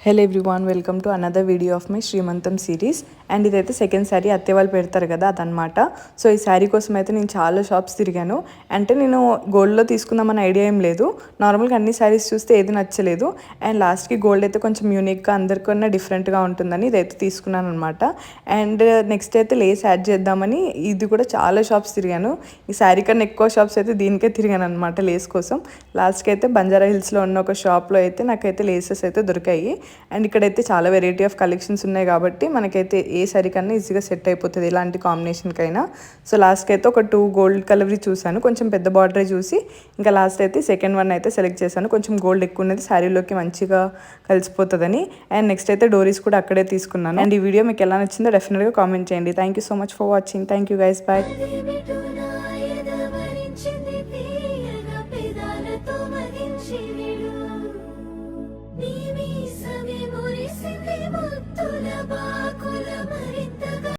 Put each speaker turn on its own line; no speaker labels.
Hello everyone, welcome to another video of my శ్రీమంతం series. And ఇదైతే second sari అత్తే వాళ్ళు పెడతారు కదా అదనమాట. సో ఈ శారీ కోసం అయితే నేను చాలా షాప్స్ తిరిగాను. అంటే నేను గోల్డ్లో తీసుకుందామని ఐడియా ఏం లేదు, నార్మల్గా అన్ని శారీస్ చూస్తే ఏది నచ్చలేదు. అండ్ లాస్ట్కి గోల్డ్ అయితే కొంచెం యూనిక్గా అందరికన్నా డిఫరెంట్గా ఉంటుందని ఇదైతే తీసుకున్నాను అనమాట. అండ్ నెక్స్ట్ అయితే లేస్ యాడ్ చేద్దామని ఇది కూడా చాలా షాప్స్ తిరిగాను. ఈ శారీ కన్నా ఎక్కువ షాప్స్ అయితే దీనికే తిరిగాను అనమాట లేస్ కోసం. లాస్ట్కి అయితే బంజారా హిల్స్లో ఉన్న ఒక షాప్లో అయితే నాకైతే లేసెస్ అయితే దొరికాయి. అండ్ ఇక్కడైతే చాలా వెరైటీ ఆఫ్ కలెక్షన్స్ ఉన్నాయి కాబట్టి మనకైతే ఏ సారీ కన్నా ఈజీగా సెట్ అయిపోతుంది ఎలాంటి కాంబినేషన్కైనా. సో లాస్ట్కి అయితే ఒక 2 గోల్డ్ కలర్వి చూశాను, కొంచెం పెద్ద బార్డరే చూసి ఇంకా లాస్ట్ అయితే సెకండ్ వన్ అయితే సెలెక్ట్ చేశాను. కొంచెం గోల్డ్ ఎక్కువ ఉన్నది శారీలోకి మంచిగా కలిసిపోతుందని. అండ్ నెక్స్ట్ అయితే డోరీస్ కూడా అక్కడే తీసుకున్నాను. అండ్ ఈ వీడియో మీకు ఎలా నచ్చిందో డెఫినెట్గా కామెంట్ చేయండి. Thank you so much for watching. Thank you guys, bye.